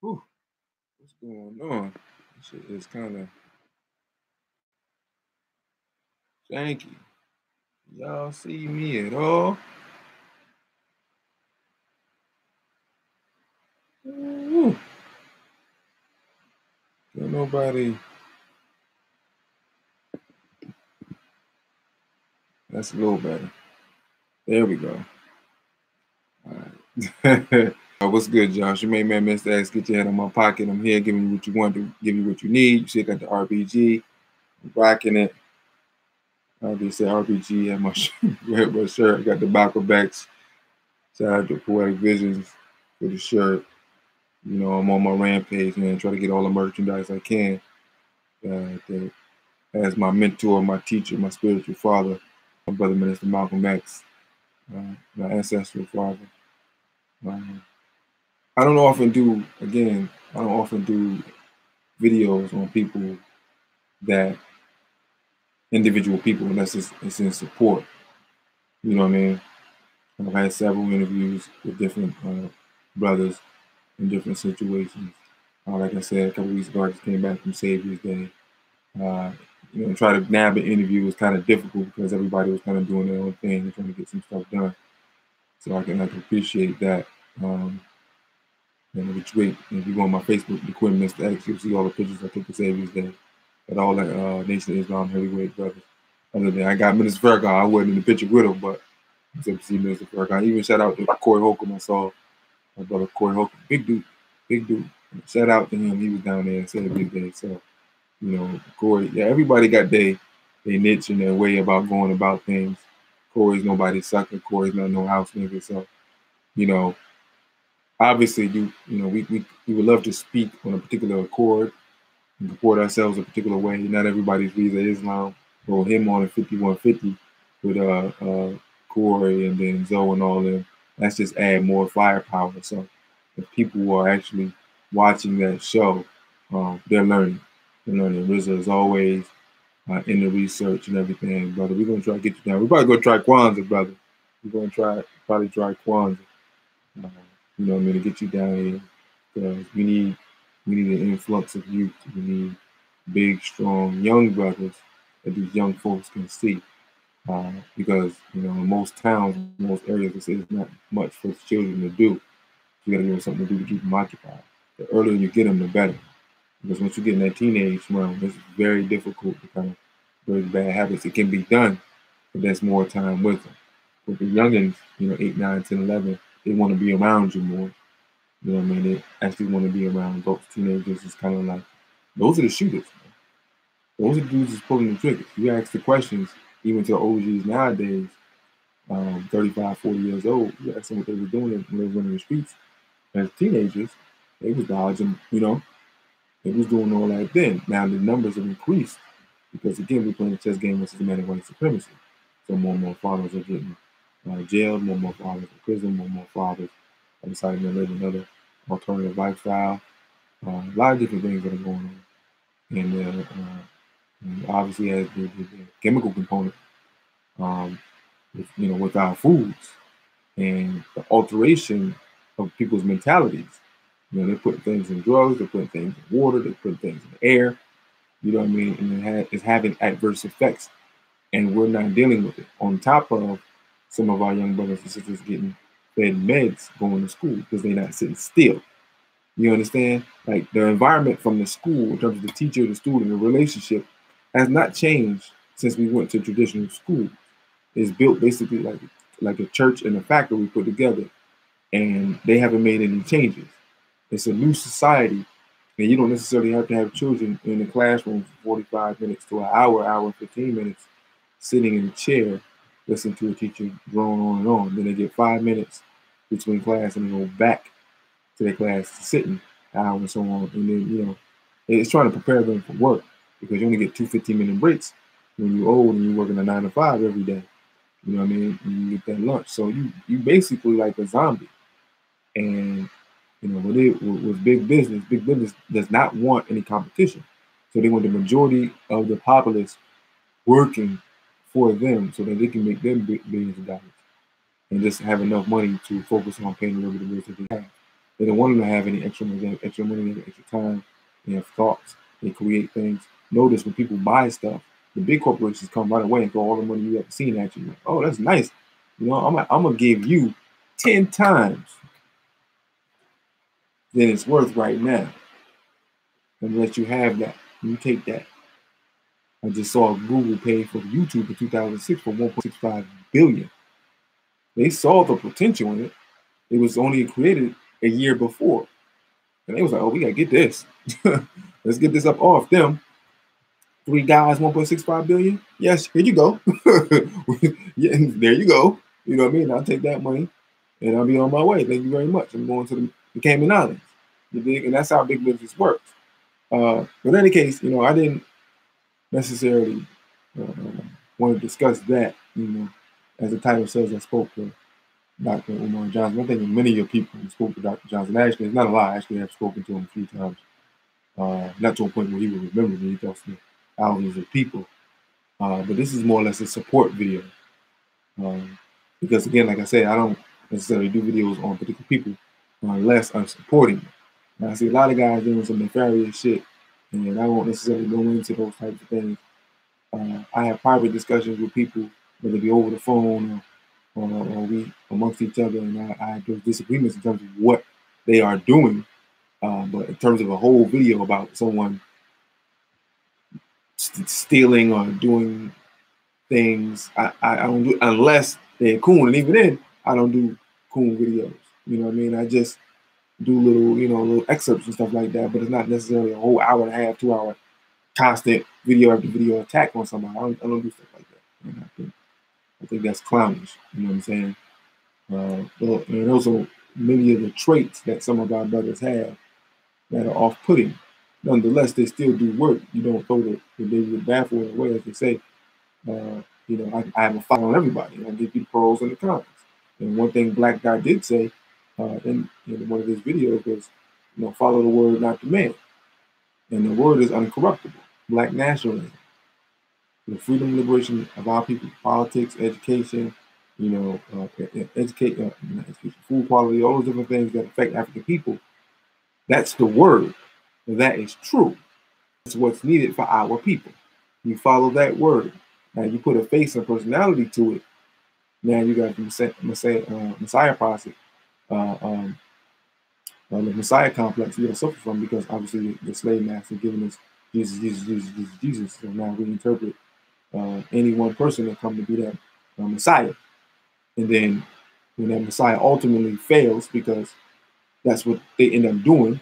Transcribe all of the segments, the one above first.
Whew, what's going on? This shit is kind of janky. Y'all see me at all? Ooh, don't nobody. That's a little better. There we go. All right. What's good, Josh? Your main man, Mr. X. Get your head on my pocket. I'm here giving you what you want to give you what you need. You see, I got the RPG. I'm rocking it. I just said RPG at my shirt. I got the backs. Shout out to Poetic Visions for the shirt. You know, I'm on my rampage, man. Try to get all the merchandise I can. That as my mentor, my teacher, my spiritual father, my brother Minister Malcolm X, my ancestral father. I don't often do videos on people that individual people unless it's in support. You know what I mean? I've had several interviews with different brothers in different situations. Like I said, a couple weeks ago, I just came back from Savior's Day. Try to nab an interview was kind of difficult because everybody was kind of doing their own thing and trying to get some stuff done. So I can appreciate that. Which great. If you go on my Facebook, the Quinn Mr. X, you'll see all the pictures I took for Savior's Day at all the Nation of Islam heavyweight brothers. Other than I got Minister Farrakhan, I wasn't in the picture with him, but I was able to see Minister Farrakhan. Even shout out to Corey Holcomb. I saw my brother Corey Holcomb, big dude. Shout out to him. He was down there and Savior's Day. So, Corey, everybody got their niche and their way about going about things. Corey's nobody's sucker. Corey's not no house nigga. So, obviously, we would love to speak on a particular accord and comport ourselves a particular way. Not everybody's Visa Islam or him on a 5150 with Corey and then Zoe and all them. That's just add more firepower. So, if people are actually watching that show, they're learning. RZA is always in the research and everything, brother. We're gonna try to get you down. We're probably gonna try Kwanzaa, brother. We're gonna probably try Kwanzaa. To get you down here because we need an influx of youth. We need big, strong, young brothers that these young folks can see. Because in most towns, most areas, there's not much for children to do. You gotta give them something to do to keep them occupied. The earlier you get them, the better. Because once you get in that teenage realm, it's very difficult to kind of break bad habits. It can be done, but there's more time with them. With the youngins, 8, 9, 10, 11, they want to be around you more. You know what I mean? They actually want to be around adults. Teenagers is kind of like, those are the shooters. Man. Those are the dudes who's pulling the triggers. You ask the questions, even to the OGs nowadays, 35, 40 years old, you ask them what they were doing when they were running the streets. As teenagers, they was dodging, they was doing all that then. Now the numbers have increased because again, we're playing a chess game with systematic white supremacy. So more and more fathers are getting jailed, more and more fathers in prison, more and more fathers are deciding to live another alternative lifestyle. A lot of different things that are going on. And obviously has the chemical component with our foods and the alteration of people's mentalities. They're putting things in drugs, they're putting things in water, they're putting things in the air. You know what I mean? And it's having adverse effects, and we're not dealing with it. On top of some of our young brothers and sisters getting fed meds going to school because they're not sitting still. You understand? Like the environment from the school, in terms of the teacher, the student, the relationship, has not changed since we went to traditional school. It's built basically like a church and a factory put together, and they haven't made any changes. It's a new society, and you don't necessarily have to have children in the classroom for 45 minutes to an hour and 15 minutes, sitting in a chair, listening to a teacher drone on and on. Then they get 5 minutes between class and they go back to their class sitting an hour and so on. And then, it's trying to prepare them for work because you only get 2 15-minute breaks when you're old and you're working a 9 to 5 every day. You know what I mean? And you get that lunch. So you basically like a zombie. And with big business does not want any competition. So they want the majority of the populace working for them so that they can make them billions of dollars and just have enough money to focus on paying a little bit of bills that they have. They don't want them to have any extra money. They have extra money, they have extra time, they have thoughts, they create things. Notice when people buy stuff, the big corporations come right away and throw all the money you ever seen at you. Like, oh, that's nice. You know, I'm gonna give you 10 times than it's worth right now. And let you have that. You take that. I just saw Google pay for YouTube in 2006 for 1.65 billion. They saw the potential in it. It was only created a year before. And they was like, oh, we gotta get this. Let's get this up off them. 3 guys, 1.65 billion. Yes, here you go. Yeah, there you go. You know what I mean? I'll take that money and I'll be on my way. Thank you very much. I'm going to the Cayman Islands. You dig? And that's how big business works. But in any case, you know, I didn't necessarily want to discuss that, you know, as the title says. I spoke to Dr. Umar Johnson. I think many of your people who spoke to Dr. Johnson. Actually, it's not a lie. I actually have spoken to him a few times. Not to a point where he would remember me. He talks to thousands of people. But this is more or less a support video. Because again, like I said, I don't necessarily do videos on particular people unless I'm supporting them. Now, I see a lot of guys doing some nefarious shit, and I won't necessarily go into those types of things. I have private discussions with people, whether it be over the phone or we amongst each other, and I have those disagreements in terms of what they are doing. But in terms of a whole video about someone stealing or doing things, I don't do, unless they're cool. And even then, I don't do cool videos. You know what I mean? I just do little, you know, little excerpts and stuff like that. But it's not necessarily a whole hour and a half, 2 hour constant video after video attack on somebody. I don't do stuff like that. And I think that's clownish. You know what I'm saying? And those are many of the traits that some of our brothers have that are off-putting. Nonetheless, they still do work. You don't throw the baby with the bathwater away, as they say. You know, I have a fight on everybody. I give you the pros and the cons. And one thing Black Guy did say in one of his videos was, you know, follow the word, not the man. And the word is uncorruptible. Black nationalism, the freedom and liberation of our people, politics, education, you know, education, food quality, all those different things that affect African people. That's the word. And that is true. It's what's needed for our people. You follow that word. Now you put a face and personality to it. Now you got the Messiah prophet, the Messiah complex you're gonna suffer from, because obviously the slave master giving us Jesus. So now we interpret any one person that come to be that Messiah. And then when that Messiah ultimately fails, because that's what they end up doing,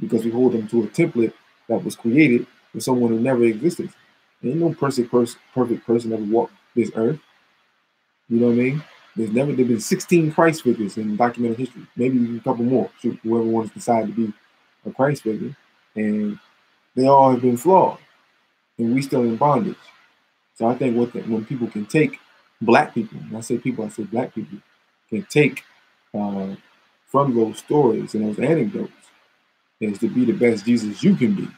because we hold them to a template that was created for someone who never existed. There ain't no perfect person ever walked this earth. You know what I mean? There's been 16 Christ figures in documented history, maybe a couple more. Whoever wants to decide to be a Christ figure, and they all have been flawed, and we still in bondage. So I think when people can take Black people, and I say people, I say Black people, can take from those stories and those anecdotes, is to be the best Jesus you can be.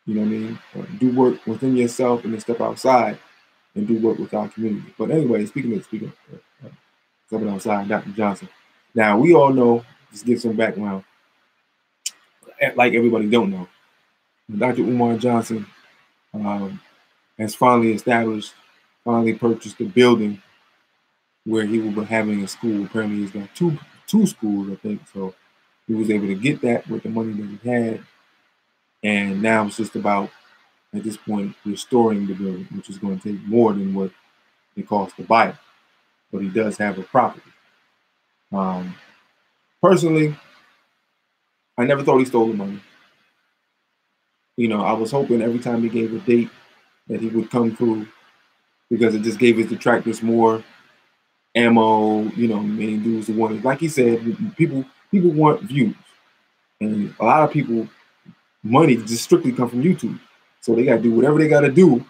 You know what I mean? Do work within yourself and then step outside and do work with our community. But anyway, speaking of stepping outside, Dr. Johnson. Now, we all know, just give some background, like everybody don't know, Dr. Umar Johnson has finally purchased a building where he will be having a school. Apparently he's got two schools, I think. So he was able to get that with the money that he had. And now it's just about, at this point, restoring the building, which is going to take more than what it costs to buy it. But he does have a property. Personally, I never thought he stole the money. You know, I was hoping every time he gave a date that he would come through, because it just gave his detractors more ammo. You know, many dudes who wanted, like he said, people want views. And a lot of people, money just strictly come from YouTube. So they got to do whatever they got to do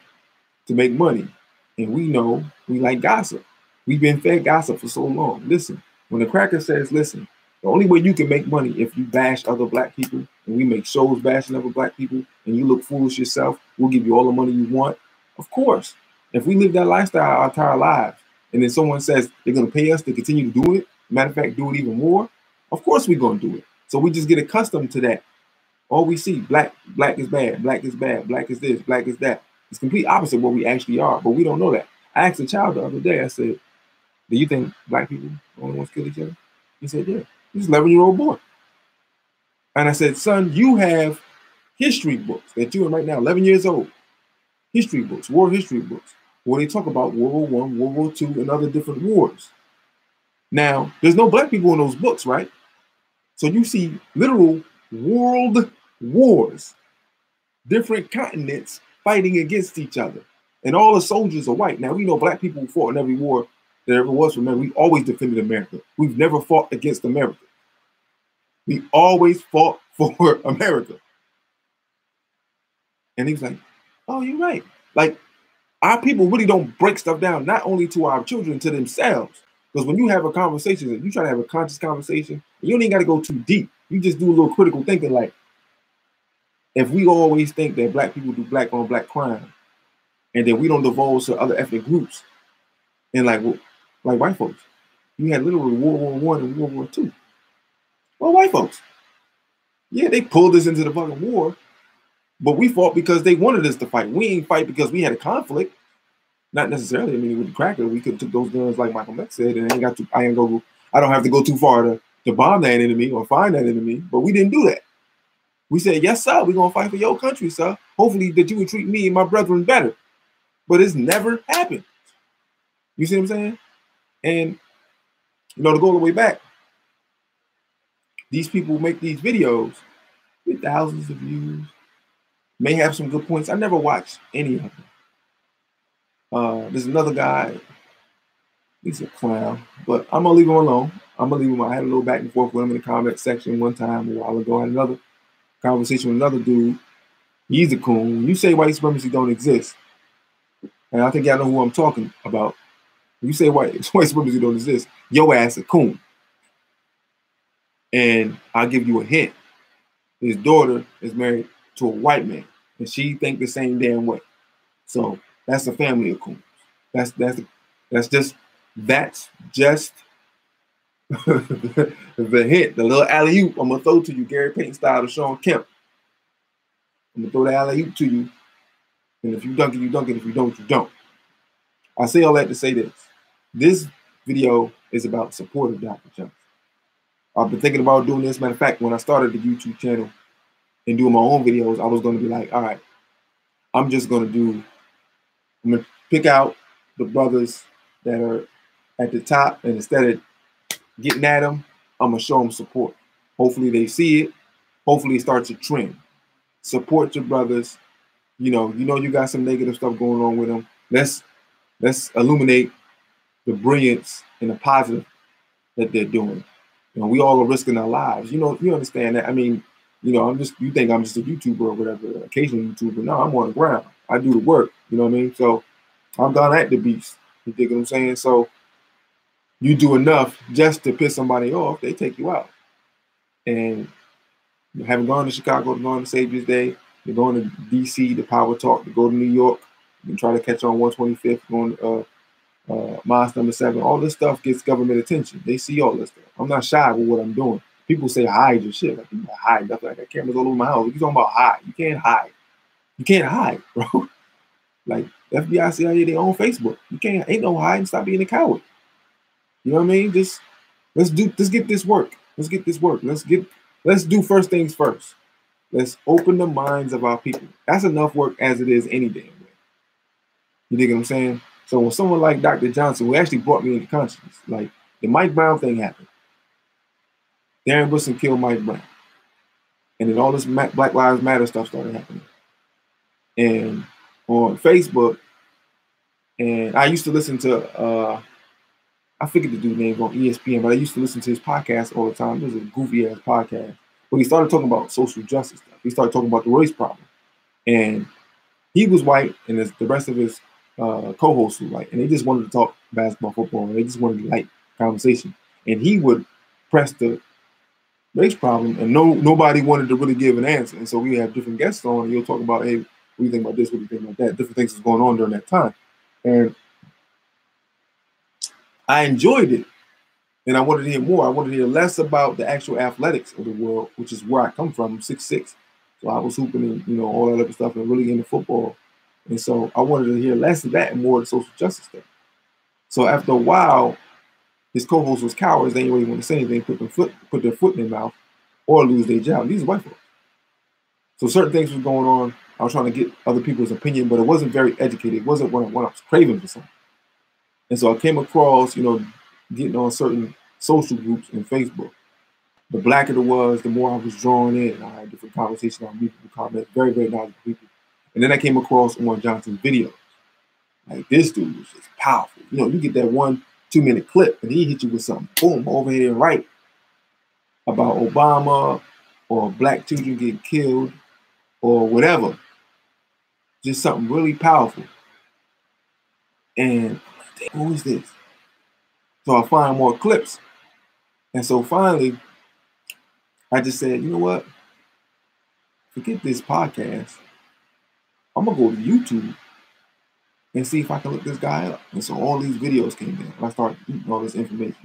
to make money. And we know we like gossip. We've been fed gossip for so long. Listen, when the cracker says, listen, the only way you can make money if you bash other Black people, and we make shows bashing other Black people, and you look foolish yourself, we'll give you all the money you want. Of course, if we live that lifestyle our entire lives, and then someone says they're going to pay us to continue to do it, matter of fact, do it even more, Of course we're gonna do it. So we just get accustomed to that. All we see, black is bad, black is bad, black is this, black is that. It's complete opposite of what we actually are, but we don't know that. I asked a child the other day, I said, do you think black people only want to kill each other? He said, yeah. He's an 11-year-old boy. And I said, son, you have history books that you're in right now, 11 years old. History books, war history books, where they talk about World War I, World War II, and other different wars. Now, there's no black people in those books, right? So you see literal world wars, different continents fighting against each other. And all the soldiers are white. Now, we know black people fought in every war there ever was. Remember, we always defended America. We've never fought against America. We always fought for America. And he was like, oh, you're right. Like, our people really don't break stuff down, not only to our children, to themselves. Because when you have a conversation, you try to have a conscious conversation, you don't even got to go too deep. You just do a little critical thinking. Like, if we always think that black people do black on black crime, and then we don't divulge to other ethnic groups, and like white folks, you had literally World War I and World War II. Well, white folks, yeah, they pulled us into the fucking war, but we fought because they wanted us to fight. We ain't fight because we had a conflict. Not necessarily. I mean, with the cracker, we could have took those guns like Michael X said, and I don't have to go too far to bomb that enemy or find that enemy. But we didn't do that. We said, yes, sir, we're gonna fight for your country, sir. Hopefully that you would treat me and my brethren better. But it's never happened. You see what I'm saying? And to go all the way back, these people make these videos with thousands of views, may have some good points. I never watched any of them. There's another guy, he's a clown, but I'm gonna leave him alone. I had a little back and forth with him in the comment section one time a while ago. I had another conversation with another dude. He's a coon. You say white supremacy don't exist, and I think y'all know who I'm talking about. You say white supremacy don't exist, your ass a coon. And I'll give you a hint. His daughter is married to a white man, and she think the same damn way. So that's a family of coons. That's just the hint, the little alley-oop I'm gonna throw to you, Gary Payton style to Sean Kemp. I'm gonna throw the alley-oop to you, and if you dunk it, you dunk it. If you don't, you don't. I say all that to say this. This video is about support of Dr. Johnson. I've been thinking about doing this. Matter of fact, when I started the YouTube channel and doing my own videos, I was going to be like, all right, I'm going to pick out the brothers that are at the top, and instead of getting at them, I'm going to show them support. Hopefully they see it. Hopefully it starts a trend. Support your brothers. You got some negative stuff going on with them. Let's illuminate the brilliance and the positive that they're doing. We all are risking our lives. You understand that. I mean, you think I'm just a YouTuber or whatever, occasional YouTuber. No, I'm on the ground. I do the work. You know what I mean? So I'm gone at the beast. You dig what I'm saying? So you do enough just to piss somebody off, they take you out. And having gone to Chicago, gone to Savior's Day, they're going to DC, the Power Talk, to go to New York, you can try to catch on 125th, going to Mosque number 7. All this stuff gets government attention. They see all this stuff. I'm not shy with what I'm doing. People say hide your shit. Like, people hide nothing. I got cameras all over my house. You talking about hide? You can't hide. You can't hide, bro. Like FBI, CIA, they own Facebook. You can't. Ain't no hiding. Stop being a coward. You know what I mean? Let's get this work. Let's get this work. Let's do first things first. Let's open the minds of our people. That's enough work as it is any damn way. You dig what I'm saying? So when someone like Dr. Johnson, who actually brought me into consciousness, like the Mike Brown thing happened. Darren Wilson killed Mike Brown. And then all this Black Lives Matter stuff started happening. And on Facebook, and I used to listen to, I forget the dude's name on ESPN, but I used to listen to his podcast all the time. It was a goofy ass podcast. But he started talking about social justice stuff. He started talking about the race problem. And he was white, and the rest of his co-hosts were white. And they just wanted to talk basketball, football, and they just wanted to light conversation. And he would press the race problem, and nobody wanted to really give an answer. And so we have different guests on, and you'll talk about, hey, what do you think about this? What do you think about that? Different things was going on during that time. And I enjoyed it And I wanted to hear more. I wanted to hear less about the actual athletics of the world, which is where I come from. I'm 6'6". So I was hooping and, all that other stuff and really into football. And so I wanted to hear less of that and more of the social justice stuff. So after a while, his co-host was cowards. They didn't really want to say anything, put their foot in their mouth or lose their job. These are white folks. So certain things was going on. I was trying to get other people's opinion, but it wasn't very educated. It wasn't when I was craving for something. And so I came across, getting on certain social groups in Facebook. The blacker it was, the more I was drawn in. I had different conversations on people, comments, very, very knowledgeable people. And then I came across Umar Johnson's videos. Like, this dude was just powerful. You get that 1-2 minute clip and he hit you with something, boom, over here and right about Obama or black children getting killed or whatever. Just something really powerful. And who is this? So I find more clips. And so finally, I just said, you know what? Forget this podcast. I'm going to go to YouTube and see if I can look this guy up. And so all these videos came in. And I started eating all this information,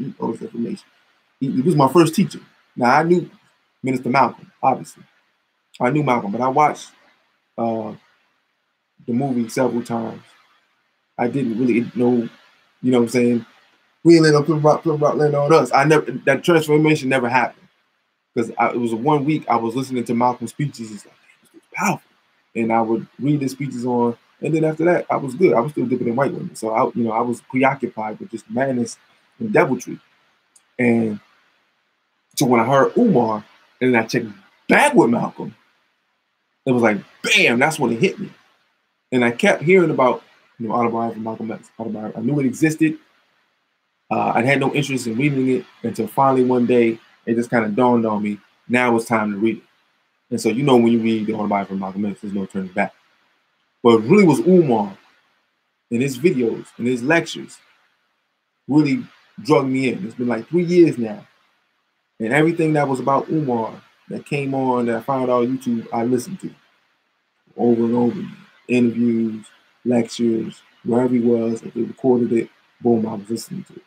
He was my first teacher. Now, I knew Minister Malcolm, obviously. I knew Malcolm, but I watched the movie several times. I didn't really know, you know what I'm saying? We ended up putting rock land on us. That transformation never happened. Because it was 1 week I was listening to Malcolm's speeches. It's like, it was powerful. And I would read his speeches on, and then after that, I was good. I was still dipping in white women. So I was preoccupied with just madness and deviltry. And so when I heard Umar, and then I checked back with Malcolm, it was like, bam, that's when it hit me. And I kept hearing about, autobiography of Malcolm X. I knew it existed. I had no interest in reading it until finally one day, it just kind of dawned on me, now it's time to read it. And so, when you read the autobiography of Malcolm X, there's no turning back. But it really was Umar and his videos and his lectures really drug me in. It's been like 3 years now. And everything that was about Umar that came on, that I found out on YouTube, I listened to over and over again. Interviews, lectures, wherever he was, if they recorded it, boom, I was listening to it.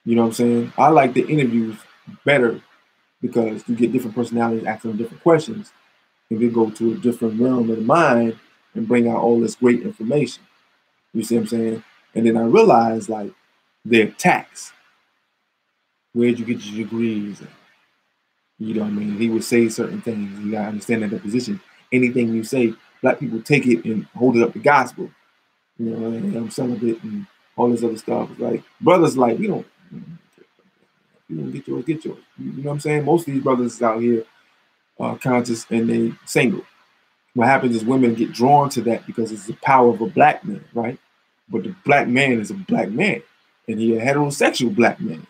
You know what I'm saying? I like the interviews better because you get different personalities asking different questions and then go to a different realm of the mind and bring out all this great information. You see what I'm saying? And then I realized, like, the attacks. Where'd you get your degrees? You know what I mean? He would say certain things. You gotta understand that the position. Anything you say, black people take it and hold it up to gospel. I'm celibate and all this other stuff. Like, brothers, like, we don't get yours, get yours. You know what I'm saying? Most of these brothers is out here conscious and they single. What happens is women get drawn to that because it's the power of a black man, right? But the black man is a black man, and he's a heterosexual black man.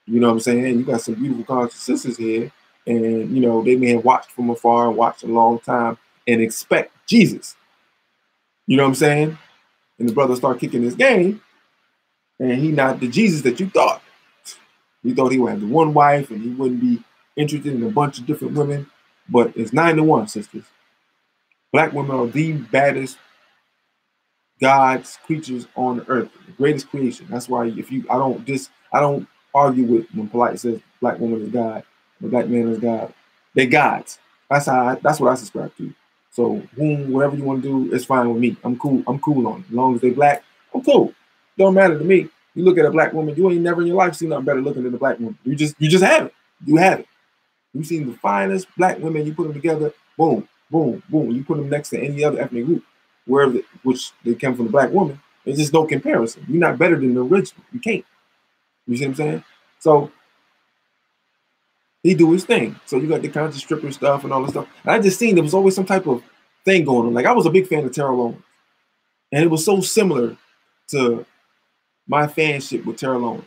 You know what I'm saying? You got some beautiful conscious sisters here, and they may have watched from afar and watched a long time and expect Jesus. You know what I'm saying? And the brother start kicking his game, and he not the Jesus that you thought. You thought he would have the one wife and he wouldn't be interested in a bunch of different women, but it's 9-1, sisters. Black women are the baddest God's creatures on the earth, the greatest creation. That's why I don't argue with when Polite says black woman is God, the black man is God. They're gods. That's what I subscribe to. So whatever you want to do, it's fine with me. I'm cool on it. As long as they black, I'm cool. Don't matter to me. You look at a black woman, you ain't never in your life seen nothing better looking than a black woman. You just have it. You have it. You've seen the finest black women, you put them together, boom, boom, boom. You put them next to any other ethnic group, which they come from the black woman. There's just no comparison. You're not better than the original. You can't. You see what I'm saying? So he do his thing. So you got the conscious stripper stuff and all this stuff. And I just seen there was always some type of thing going on. Like, I was a big fan of Terrell Owens. And it was so similar to my fanship with Terrell Owens.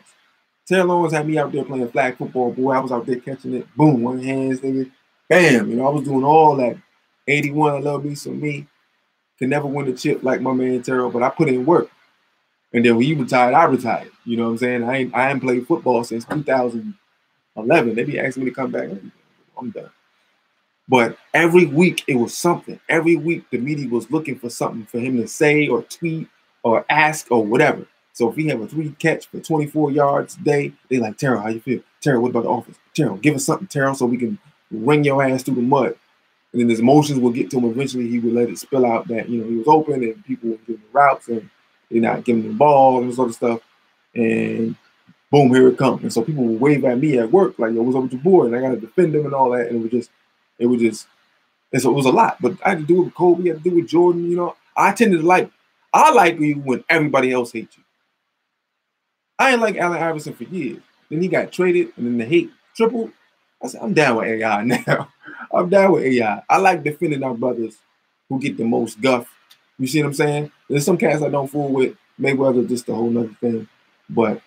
Terrell Owens had me out there playing flag football, boy. I was out there catching it, boom, one hands, nigga, bam. I was doing all that. 81, I love me some me. Could never win the chip like my man Terrell, but I put in work. And then when he retired, I retired. You know what I'm saying? I ain't played football since 2011. They be asking me to come back. I'm done. But every week it was something. Every week the media was looking for something for him to say or tweet or ask or whatever. So if we have a 3 catch for 24 yards a day, they like, Terrell, how you feel? Terrell, what about the offense? Terrell, give us something, Terrell, so we can wring your ass through the mud. And then his emotions will get to him. Eventually, he would let it spill out that, he was open and people were giving him routes and they're not giving him the ball and sort of stuff. And boom, here it comes. And so people would wave at me at work, like, yo, what's up with your boy? And I got to defend him and all that. And and so it was a lot. But I had to do it with Kobe, I had to do it with Jordan, I tended to I like you when everybody else hates you. I ain't like Allen Iverson for years. Then he got traded, and then the hate tripled. I said, I'm down with AI now. I'm down with AI. I like defending our brothers who get the most guff. You see what I'm saying? There's some cats I don't fool with. Mayweather, just a whole nother thing. But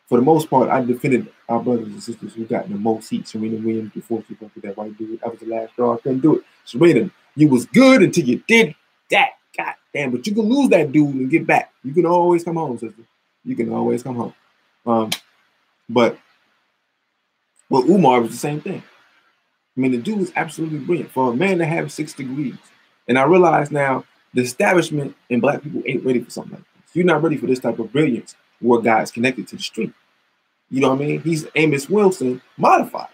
for the most part, I defended our brothers and sisters who got the most heat. Serena Williams before she went with that white dude. That was the last straw. I couldn't do it. Serena, you was good until you did that. God damn, but you can lose that dude and get back. You can always come home, sister. You can always come home. But with Umar, was the same thing. I mean, the dude was absolutely brilliant. For a man to have 6 degrees. And I realize now the establishment and black people ain't ready for something like this. You're not ready for this type of brilliance where a guy is connected to the street. You know what I mean? He's Amos Wilson modified.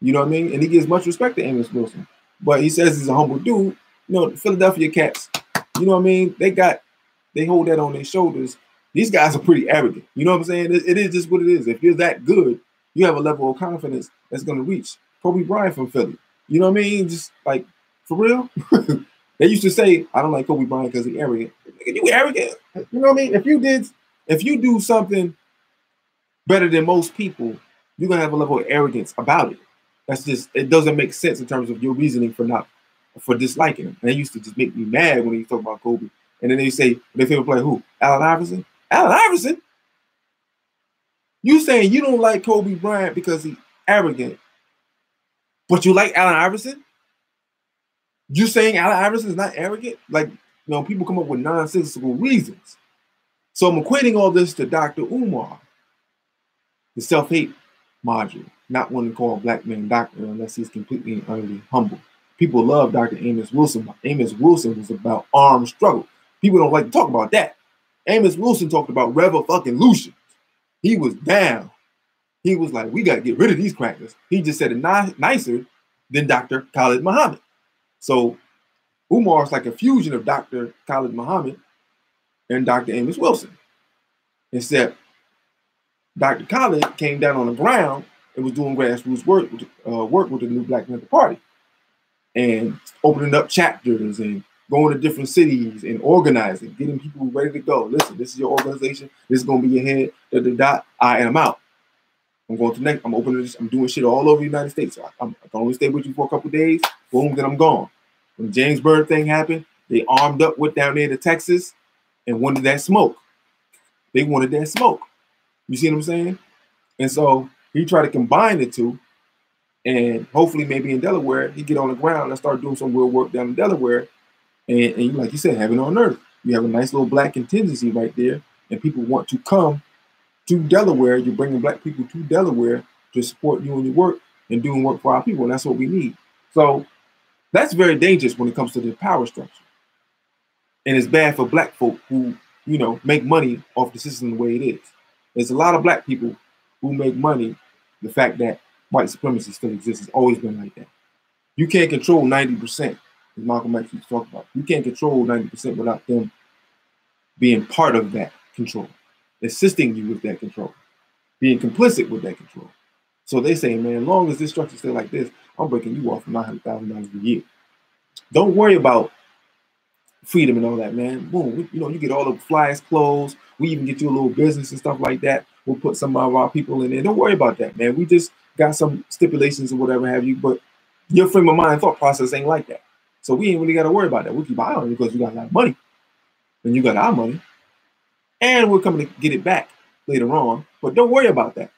You know what I mean? And he gives much respect to Amos Wilson. But he says he's a humble dude. The Philadelphia Cats, you know what I mean? They hold that on their shoulders. These guys are pretty arrogant. You know what I'm saying? It is just what it is. If you're that good, you have a level of confidence that's going to reach Kobe Bryant from Philly. You know what I mean? Just like, for real? They used to say, I don't like Kobe Bryant because he's arrogant. You arrogant? You know what I mean? If you do something better than most people, you're going to have a level of arrogance about it. It doesn't make sense in terms of your reasoning for disliking him. And they used to just make me mad when they talk about Kobe. And then they say, their favorite player, who? Allen Iverson? Allen Iverson? You saying you don't like Kobe Bryant because he's arrogant, but you like Allen Iverson? You saying Allen Iverson is not arrogant? Like, people come up with nonsensical reasons. So I'm equating all this to Dr. Umar, the self-hate module, not one to call a black man doctor unless he's completely and utterly humble. People love Dr. Amos Wilson. Amos Wilson was about armed struggle. People don't like to talk about that. Amos Wilson talked about revolution. He was down. He was like, we got to get rid of these crackers. He just said it nicer than Dr. Khalid Muhammad. So Umar is like a fusion of Dr. Khalid Muhammad and Dr. Amos Wilson. Except Dr. Khalid came down on the ground and was doing grassroots work with the new Black Panther Party and opening up chapters and going to different cities and organizing, getting people ready to go. Listen, this is your organization. This is going to be your head. I am out. I'm going to next. I'm opening this. I'm doing shit all over the United States. So I can only stay with you for a couple of days. Boom, then I'm gone. When the James Byrd thing happened, they armed up, went down there to Texas and wanted that smoke. They wanted that smoke. You see what I'm saying? And so he tried to combine the two. And hopefully maybe in Delaware, he get on the ground and start doing some real work down in Delaware. And like you said, heaven on earth. You have a nice little black contingency right there. And people want to come to Delaware. You're bringing black people to Delaware to support you in your work and doing work for our people. And that's what we need. So that's very dangerous when it comes to the power structure. And it's bad for black folk who, make money off the system the way it is. There's a lot of black people who make money. The fact that white supremacy still exists has always been like that. You can't control 90%, as Malcolm X used to talk about. You can't control 90% without them being part of that control, assisting you with that control, being complicit with that control. So they say, man, as long as this structure stays like this, I'm breaking you off for $900,000 a year. Don't worry about freedom and all that, man. Boom, you get all the flyest clothes. We even get you a little business and stuff like that. We'll put some of our people in there. Don't worry about that, man. We just got some stipulations or whatever have you, but your frame of mind thought process ain't like that. So we ain't really got to worry about that. We keep an eye on it because you got a lot of money and you got our money and we're coming to get it back later on, but don't worry about that.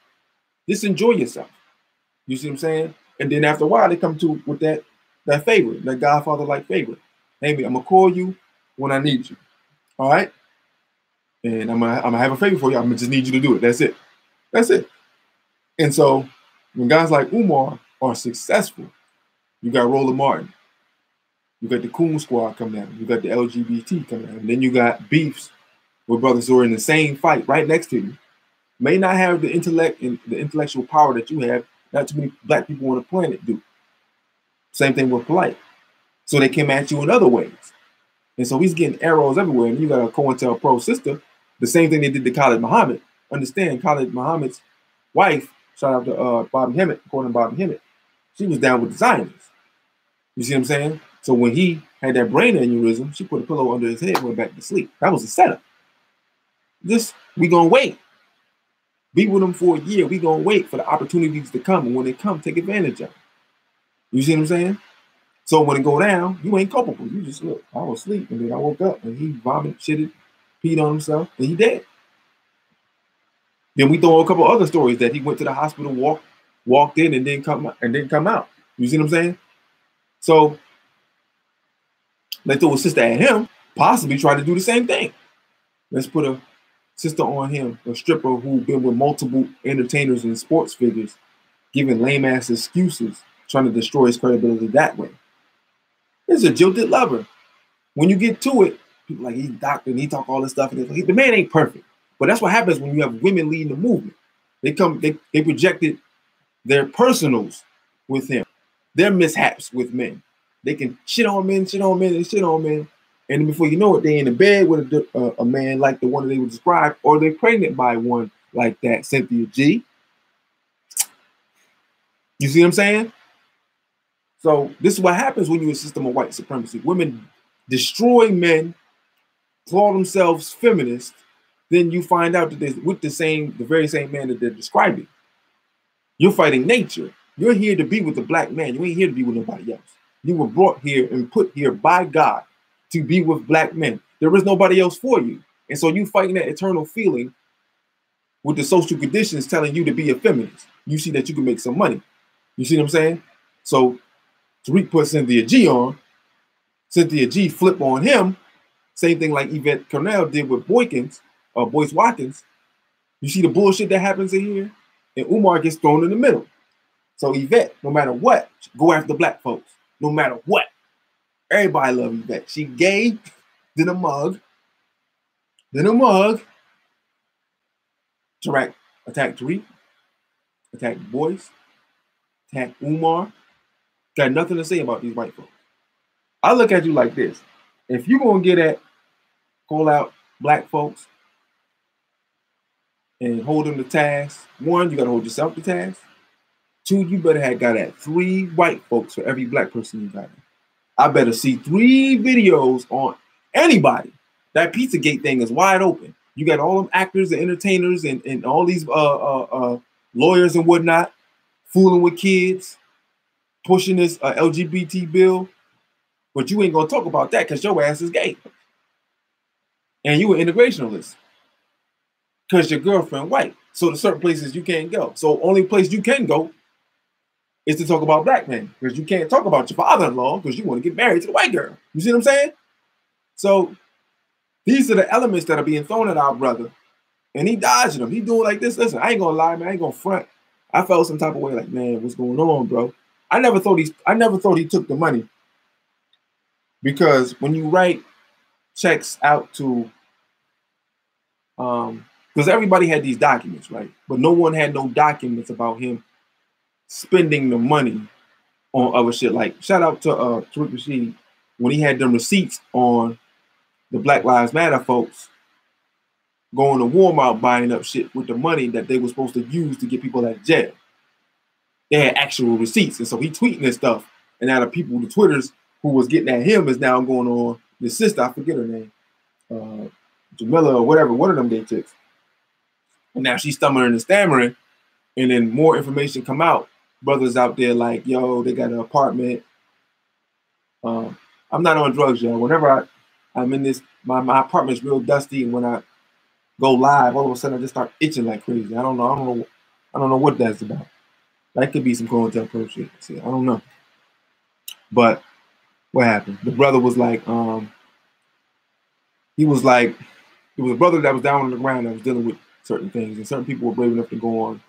Just enjoy yourself. You see what I'm saying? And then after a while, they come to with that favor, that Godfather-like favor. Hey, I'm gonna call you when I need you. All right? And I'm gonna have a favor for you. I'm gonna just need you to do it. That's it. That's it. And so when guys like Umar are successful, you got Roland Martin, you got the Coon Squad coming at him, you got the LGBT coming at him, then you got beefs with brothers who are in the same fight right next to you, may not have the intellect and the intellectual power that you have. Not too many black people on the planet do. Same thing with polite. So they came at you in other ways. And so he's getting arrows everywhere. And you got a COINTELPRO sister, the same thing they did to Khalid Muhammad. Understand, Khalid Muhammad's wife, shout out to Bobby Hemmett, according to Bobby Hemmett, she was down with the Zionists. You see what I'm saying? So when he had that brain aneurysm, she put a pillow under his head and went back to sleep. That was a setup. We gonna wait. Be with them for a year. We gonna wait for the opportunities to come. And when they come, take advantage of them. You see what I'm saying? So when it go down, you ain't culpable. You just look, I was asleep, and then I woke up and he vomited, shitted, peed on himself, and he dead. Then we throw a couple other stories that he went to the hospital, walked in and didn't come out. You see what I'm saying? So they throw a sister at him, possibly try to do the same thing. Let's put a sister on him, a stripper who been with multiple entertainers and sports figures, giving lame ass excuses, trying to destroy his credibility that way. It's a jilted lover. When you get to it, people like, he's doctor and he talk all this stuff. And the man ain't perfect. But that's what happens when you have women leading the movement. They projected their personals with him, their mishaps with men. They can shit on men, and then before you know it, they in the bed with a man like the one that they would describe, or they're pregnant by one like that, Cynthia G. You see what I'm saying? So this is what happens when you're a system of white supremacy. Women destroy men, call themselves feminists, then you find out that they're with the very same man that they're describing. You're fighting nature. You're here to be with the black man. You ain't here to be with nobody else. You were brought here and put here by God to be with black men. There is nobody else for you. And so you fighting that eternal feeling with the social conditions telling you to be a feminist. You see that you can make some money. You see what I'm saying? So Tariq put Cynthia G on. Cynthia G flip on him. Same thing like Yvette Cornell did with Boyce Watkins. You see the bullshit that happens in here? And Umar gets thrown in the middle. So Yvette, no matter what, go after black folks. No matter what. Everybody love Yvette. She gay, then a mug. Attack Tariq, attack Boyce, attack Umar. Got nothing to say about these white folks. I look at you like this. If you're going to call out black folks and hold them to task, one, you got to hold yourself to task. Two, you better have got at 3 white folks for every black person you got. I better see 3 videos on anybody. That Pizzagate thing is wide open. You got all them actors and entertainers and all these lawyers and whatnot fooling with kids, pushing this LGBT bill. But you ain't going to talk about that because your ass is gay. And you an integrationalist because your girlfriend white. So there's certain places you can't go. So only place you can go is to talk about black men, because you can't talk about your father-in-law because you want to get married to the white girl. You see what I'm saying? So these are the elements that are being thrown at our brother, and he dodging them. He doing like this. Listen, I ain't gonna lie, man. I ain't gonna front. I felt some type of way, like, man, what's going on, bro? I never thought he took the money, because when you write checks out to, because everybody had these documents, right? But no one had no documents about him spending the money on other shit. Like, shout out to Tariq Rashid when he had them receipts on the Black Lives Matter folks going to Walmart buying up shit with the money that they were supposed to use to get people out of jail. They had actual receipts. And so he tweeting this stuff. And now the people, the Twitters who was getting at him is now going on the sister, I forget her name, Jamila or whatever, one of them gay chicks. And now she's stumbling and stammering. And then more information come out. Brothers out there like, yo, they got an apartment. I'm not on drugs, y'all. Whenever I'm in this, my apartment's real dusty, and when I go live, all of a sudden I just start itching like crazy. I don't know what that's about. That could be some COINTELPRO shit. See, I don't know. But what happened? The brother was like, he was like, it was a brother that was down on the ground that was dealing with certain things, and certain people were brave enough to go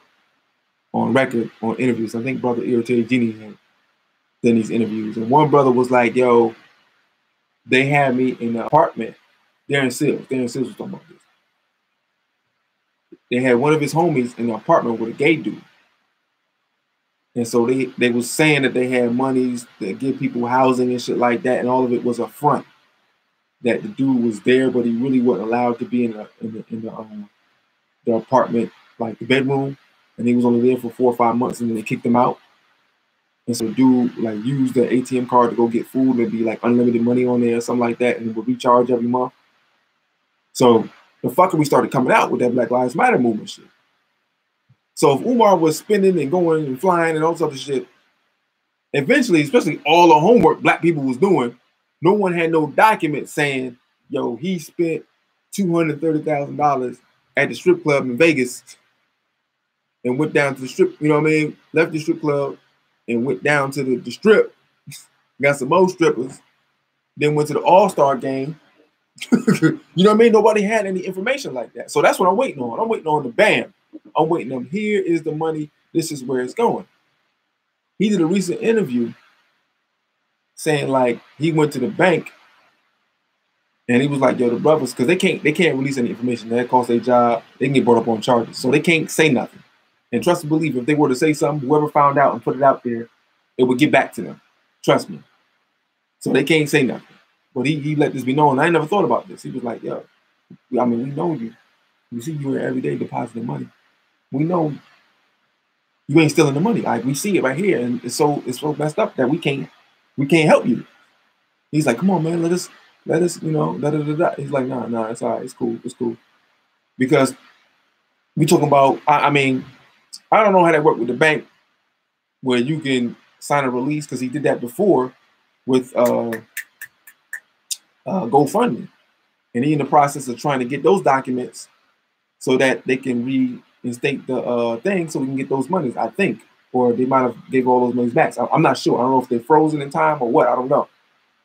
on record, on interviews. I think Brother Irritated Genie had done these interviews. And one brother was like, yo, they had me in the apartment. Darren Sills was talking about this. they had one of his homies in the apartment with a gay dude. And so they was saying that they had monies to give people housing and shit like that, and all of it was a front. That the dude was there, but he really wasn't allowed to be in the apartment, like the bedroom, and he was only there for 4 or 5 months, and then they kicked him out. And so the dude like used the ATM card to go get food, and it'd be like unlimited money on there or something like that, and it would recharge every month. So the fuckery started coming out with that Black Lives Matter movement shit. So if Umar was spending and going and flying and all this other shit, eventually, especially all the homework black people was doing, no one had no document saying, yo, he spent $230,000 at the strip club in Vegas and went down to the strip, you know what I mean? Left the strip club and went down to the strip, got some more strippers, then went to the All-Star game. You know what I mean? Nobody had any information like that. So that's what I'm waiting on. I'm waiting on the bam. I'm waiting on here is the money. This is where it's going. He did a recent interview saying like he went to the bank and he was like, yo, the brothers, because they can't release any information. That costs their job. They can get brought up on charges. So they can't say nothing. And trust and believe, if they were to say something, whoever found out and put it out there, it would get back to them. Trust me. So they can't say nothing. But he let this be known. I never thought about this. He was like, yo, I mean, we know you. We see you every day depositing money. We know you ain't stealing the money. Like we see it right here. And it's so messed up that we can't help you. He's like, come on, man, let us, you know, da da da da. He's like, nah, it's all right, it's cool. Because we talking about, I mean, I don't know how that worked with the bank where you can sign a release, because he did that before with GoFundMe. And he in the process of trying to get those documents so that they can reinstate the thing so we can get those monies, I think. Or they might have gave all those monies back. So I'm not sure. I don't know if they're frozen in time or what. I don't know.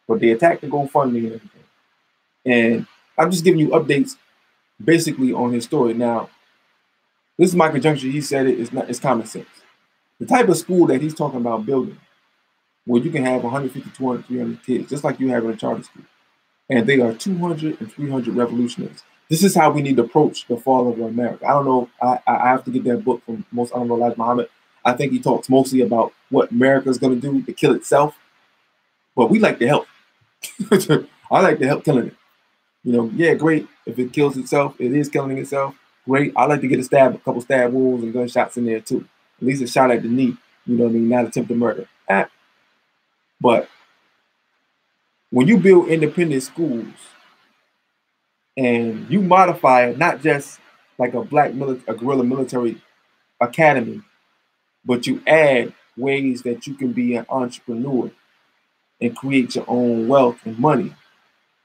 But they attacked the GoFundMe and everything. And I'm just giving you updates basically on his story. Now, this is my conjecture. He said it's common sense. The type of school that he's talking about building, where you can have 150, 200, 300 kids, just like you have in a charter school. And they are 200 and 300 revolutionaries. This is how we need to approach the fall of America. I don't know. I have to get that book from Most Honorable Elijah Muhammad. I think he talks mostly about what America is going to do to kill itself. But we like to help. I like to help killing it. You know, yeah, great. If it kills itself, it is killing itself. Great. I like to get a couple stab wounds and gunshots in there too. At least a shot at the knee. You know what I mean? Not attempted murder. But when you build independent schools and you modify it, not just like a guerrilla military academy, but you add ways that you can be an entrepreneur and create your own wealth and money,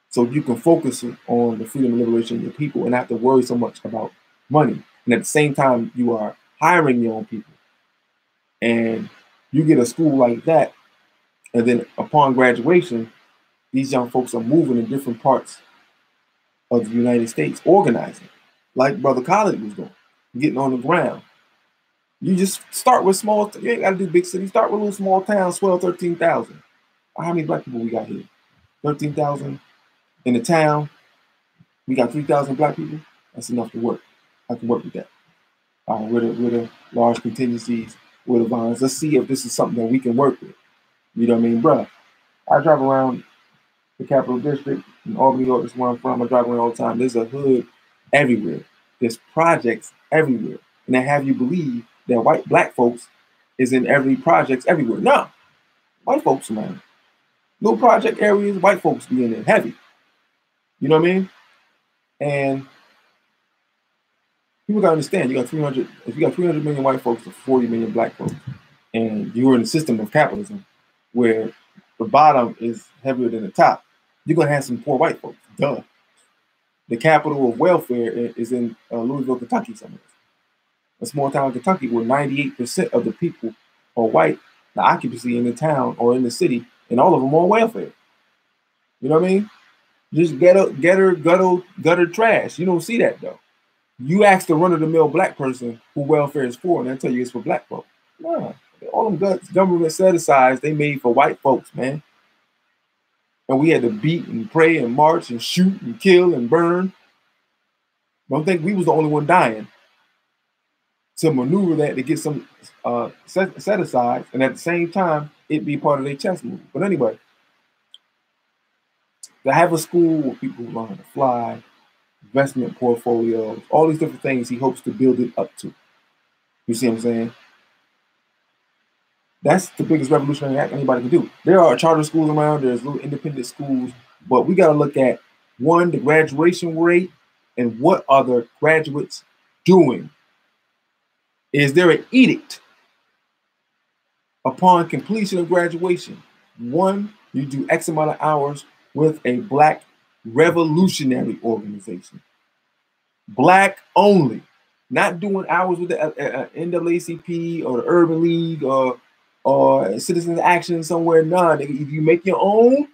so you can focus on the freedom and liberation of your people and not have to worry so much about money. And at the same time, you are hiring your own people. And you get a school like that, and then upon graduation, these young folks are moving in different parts of the United States, organizing, like Brother Khaled was doing, getting on the ground. You just start with small, you ain't got to do big cities. Start with a little small town, swell 13,000. How many black people we got here? 13,000 in the town. We got 3,000 black people. That's enough to work. I can work with that. With a large contingencies, with the bonds. Let's see if this is something that we can work with. You know what I mean, bruh? I drive around the Capital District in Albany, New York. That's where I'm from. I drive around all the time. There's a hood everywhere. There's projects everywhere. And they have you believe that black folks is in every projects everywhere. No. White folks, man. Little project areas, white folks be in there heavy. You know what I mean? And people gotta understand, you got 300, if you got 300 million white folks to 40 million black folks, and you're in a system of capitalism where the bottom is heavier than the top, you're gonna have some poor white folks. Duh. The capital of welfare is in Louisville, Kentucky, somewhere. A small town in Kentucky where 98% of the people are white, the occupancy in the town or in the city, and all of them on welfare. You know what I mean? Just gutter trash. You don't see that though. You ask the run-of-the-mill black person who welfare is for, and they'll tell you it's for black folks. Nah, all them government set-asides, they made for white folks, man. And we had to beat and pray and march and shoot and kill and burn. Don't think we was the only one dying. to maneuver that to get some set aside, and at the same time, it be part of their chess move. But anyway, to have a school where people learn how to fly, investment portfolios, all these different things he hopes to build it up to. You see what I'm saying? That's the biggest revolutionary act anybody can do. There are charter schools around, there's little independent schools, but we got to look at, one, the graduation rate, and what are the graduates doing? Is there an edict upon completion of graduation? One, you do X amount of hours with a Black revolutionary organization. Black only. Not doing hours with the NAACP or the Urban League or Citizens Action somewhere. None. If you make your own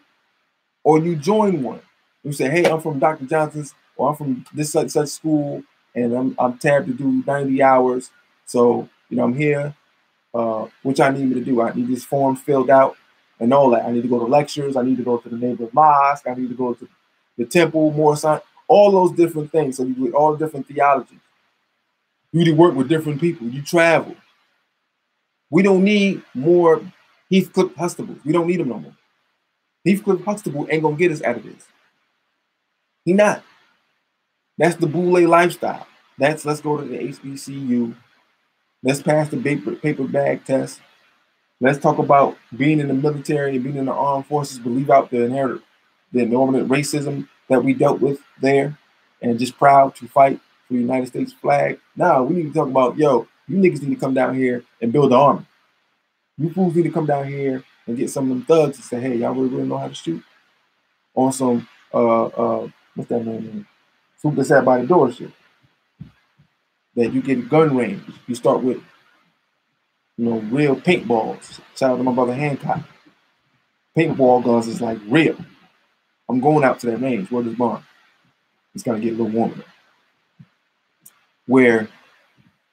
or you join one, you say, hey, I'm from Dr. Johnson's, or I'm from this such school, and I'm tabbed to do 90 hours. So, I'm here. Which I need me to do. I need this form filled out and all that. I need to go to lectures. I need to go to the neighborhood mosque. I need to go to the temple, more sign, all those different things. So you do all different theologies. You work with different people. You travel. We don't need more Heathcliff Huxtables. We don't need them no more. Heathcliff Huxtable ain't gonna get us out of this. He not. That's the Boule lifestyle. Let's go to the HBCU. Let's pass the paper bag test. Let's talk about being in the military and being in the armed forces, but leave out the inherent racism that we dealt with there, and just proud to fight for the United States flag. Now we need to talk about, you niggas need to come down here and build the army. You fools need to come down here and get some of them thugs and say, hey, y'all really know how to shoot? On some, what's that name? Super sat by the door shit. That you get gun range. You start with, real paintballs. Shout out to my brother Hancock. Paintball guns is like real. I'm going out to that range. Where this barn? It's gonna get a little warmer. Where,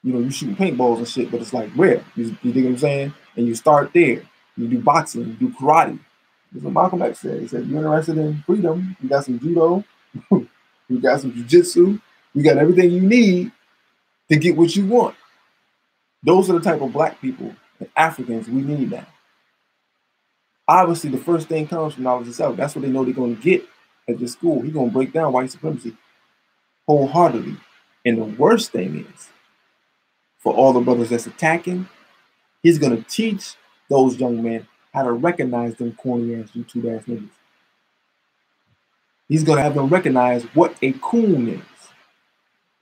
you shoot paintballs and shit, but it's like real. You dig what I'm saying? And you start there. You do boxing, you do karate. That's what Malcolm X said. He said, you're interested in freedom. You got some judo. You got some jiu-jitsu. You got everything you need to get what you want. Those are the type of Black people and Africans we need now. Obviously, the first thing comes from knowledge itself. That's what they know they're going to get at this school. He's going to break down white supremacy wholeheartedly. And the worst thing is, for all the brothers that's attacking, he's going to teach those young men how to recognize them corny-ass, YouTube-ass niggas. He's going to have them recognize what a coon is.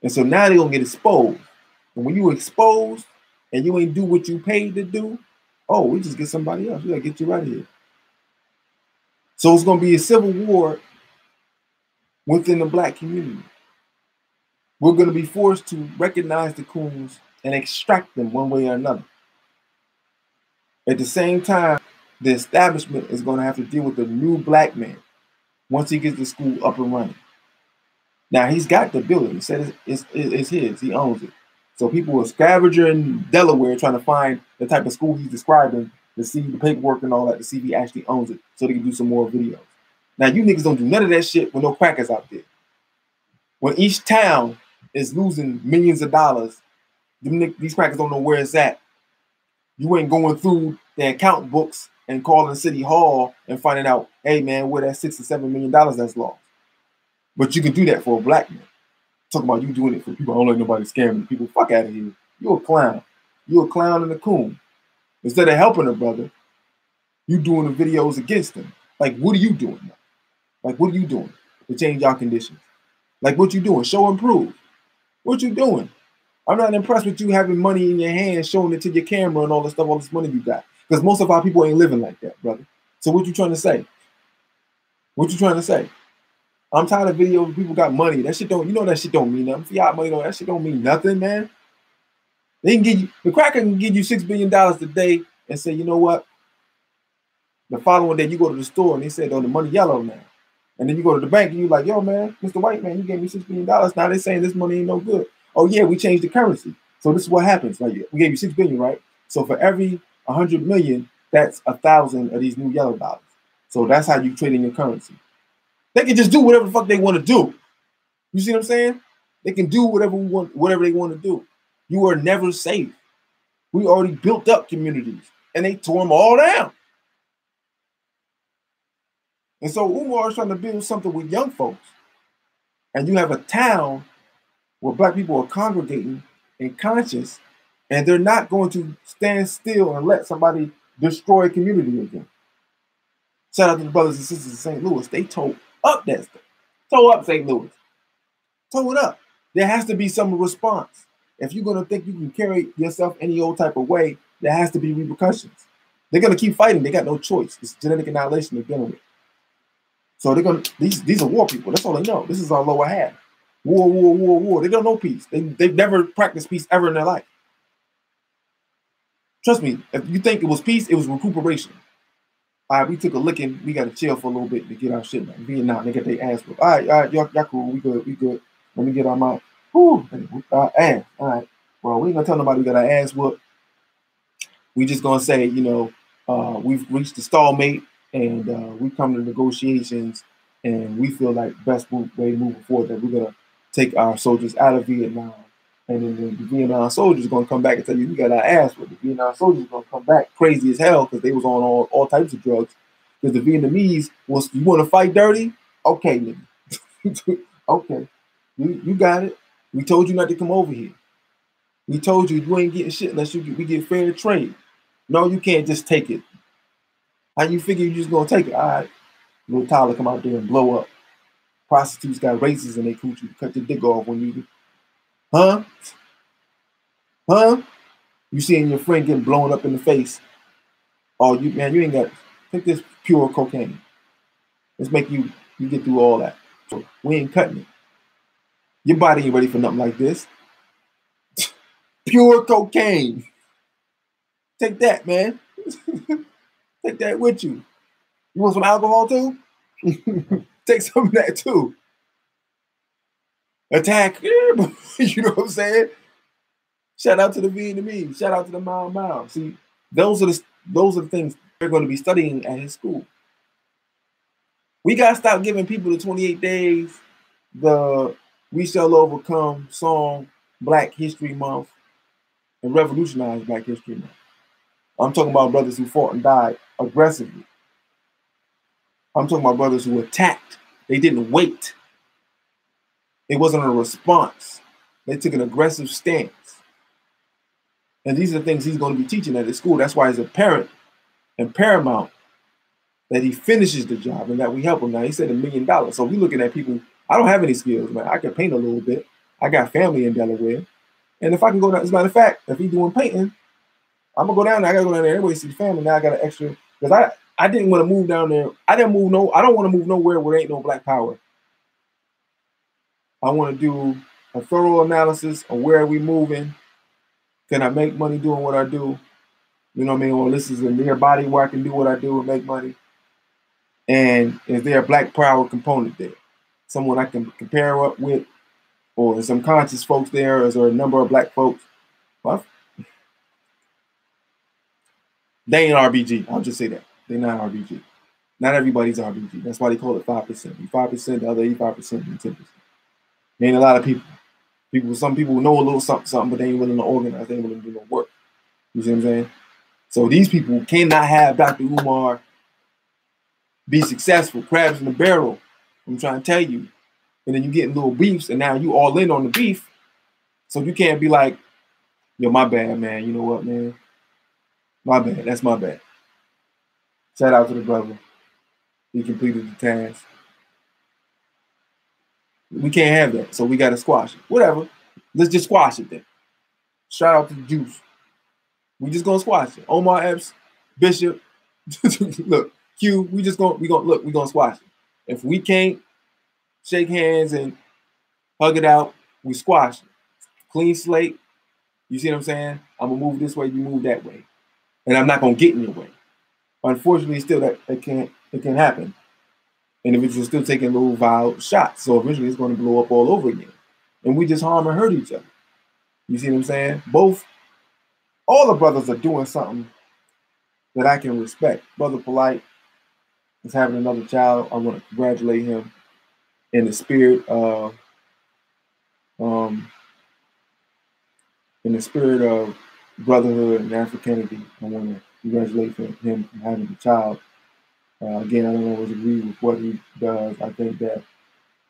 And so now they're going to get exposed. And when you exposed and you ain't do what you paid to do, we just get somebody else. We got to get you right here. So it's going to be a civil war within the Black community. We're going to be forced to recognize the coons and extract them one way or another. At the same time, the establishment is going to have to deal with the new Black man once he gets the school up and running. Now, he's got the building. He said it's his. He owns it. So people are scavenger in Delaware trying to find the type of school he's describing to see the paperwork and all that, to see if he actually owns it so they can do some more videos. Now, you niggas don't do none of that shit with no crackers out there. When each town is losing millions of dollars, these crackers don't know where it's at. You ain't going through the account books and calling City Hall and finding out, hey, man, where that $6 or $7 million that's lost. But you can do that for a Black man. Talking about you doing it for people. I don't like nobody scamming people. Fuck out of here. You're a clown. You're a clown and a coon. Instead of helping a brother, you doing the videos against him. Like, what are you doing now? Like, what are you doing to change our conditions? Like, what you doing? Show and prove. What you doing? I'm not impressed with you having money in your hand, showing it to your camera and all this stuff, all this money you got. Because most of our people ain't living like that, brother. So what you trying to say? What you trying to say? I'm tired of videos where people got money. That shit don't, that shit don't mean nothing. Fiat money, that shit don't mean nothing, man. They can give you, the cracker can give you $6 billion today and say, you know what? The following day you go to the store and they said, the money yellow now. And then you go to the bank and you're like, yo, man, Mr. White Man, you gave me $6 billion. Now they're saying this money ain't no good. Oh yeah, we changed the currency. So this is what happens. Like, we gave you $6 billion, right? So for every 100 million, that's 1,000 of these new yellow dollars. So that's how you trade in your currency. They can just do whatever the fuck they want to do. You see what I'm saying? They can do whatever they want to do. You are never safe. We already built up communities, and they tore them all down. And so Umar is trying to build something with young folks. And you have a town where black people are congregating and conscious, and they're not going to stand still and let somebody destroy a community again. Shout out to the brothers and sisters in St. Louis. They tore up that stuff. Tore up St. Louis. Tore it up. There has to be some response. If you're going to think you can carry yourself any old type of way, there has to be repercussions. They're going to keep fighting. They got no choice. It's genetic annihilation they're dealing with. So they're going to, these are war people. That's all they know. This is our lower half. War, war, war, war. They don't know peace. They've never practiced peace ever in their life. Trust me, if you think it was peace, it was recuperation. All right, we took a licking. We got to chill for a little bit to get our shit back. Vietnam, they get their ass whipped. All right, y'all cool. We good. Let me get our mind. Whew, ass. All right. Well, we ain't gonna tell nobody we got our ass whooped. We just gonna say, we've reached the stalemate, and we come to negotiations, and we feel like best way moving forward that we're gonna take our soldiers out of Vietnam, and then the Vietnam soldiers gonna come back and tell you we got our ass whooped. The Vietnam soldiers gonna come back crazy as hell because they was on all types of drugs. Because the Vietnamese was, you want to fight dirty? Okay, nigga. Okay, you got it. We told you not to come over here. We told you you ain't getting shit unless we get fair trade. No, you can't just take it. How you figure you just gonna take it? All right, little Tyler come out there and blow up. Prostitutes got razors in their coochie. Cut your dick off when you, huh? You seeing your friend getting blown up in the face? Oh, you ain't got. Take this pure cocaine. Let's make you get through all that. So we ain't cutting it. Your body ain't ready for nothing like this. Pure cocaine. Take that, man. Take that with you. You want some alcohol too? Take some of that too. Attack. You know what I'm saying? Shout out to the Vietnamese. Shout out to the Mao Mao. See, those are the things they're going to be studying at his school. We got to stop giving people the 28 days, the We Shall Overcome song, Black History Month, and revolutionize Black History Month. I'm talking about brothers who fought and died aggressively. I'm talking about brothers who attacked. They didn't wait. It wasn't a response. They took an aggressive stance. And these are the things he's going to be teaching at his school. That's why it's apparent and paramount that he finishes the job and that we help him. Now, he said $1 million. So we're looking at people. I don't have any skills, man. I can paint a little bit. I got family in Delaware. And if I can go down, as a matter of fact, if he's doing painting, I'm going to go down there. I got to go down there anyway to see the family. Now I got an extra. Because I didn't want to move down there. I don't want to move nowhere where there ain't no black power. I want to do a thorough analysis of where are we moving. Can I make money doing what I do? You know what I mean? Or this is a near body where I can do what I do and make money. And is there a black power component there? Someone I can compare up with, or some conscious folks there? Is there a number of black folks? Well, they ain't RBG. I'll just say that. They're not RBG. Not everybody's RBG. That's why they call it 5%. 5%, the other 85%, and 10%. There ain't a lot of people. Some people know a little something, but they ain't willing to organize. They ain't willing to do no work. You see what I'm saying? So these people cannot have Dr. Umar be successful, crabs in the barrel. I'm trying to tell you. And then you get little beefs, and now you all in on the beef. So you can't be like, yo, my bad, man. You know what, man? My bad. That's my bad. Shout out to the brother. He completed the task. We can't have that. So we got to squash it. Whatever. Let's just squash it then. Shout out to the Juice. We just gonna squash it. Omar Epps, Bishop, look, Q, we gonna squash it. If we can't shake hands and hug it out, we squash it. Clean slate. You see what I'm saying? I'm gonna move this way, you move that way. And I'm not gonna get in your way. Unfortunately, still it can't happen. Individuals still taking little vile shots. So eventually it's gonna blow up all over again. And we just harm and hurt each other. You see what I'm saying? All the brothers are doing something that I can respect. Brother Polite is having another child. I want to congratulate him in the spirit of in the spirit of brotherhood and Africanity, I want to congratulate him for having a child. Again, I don't always agree with what he does. I think that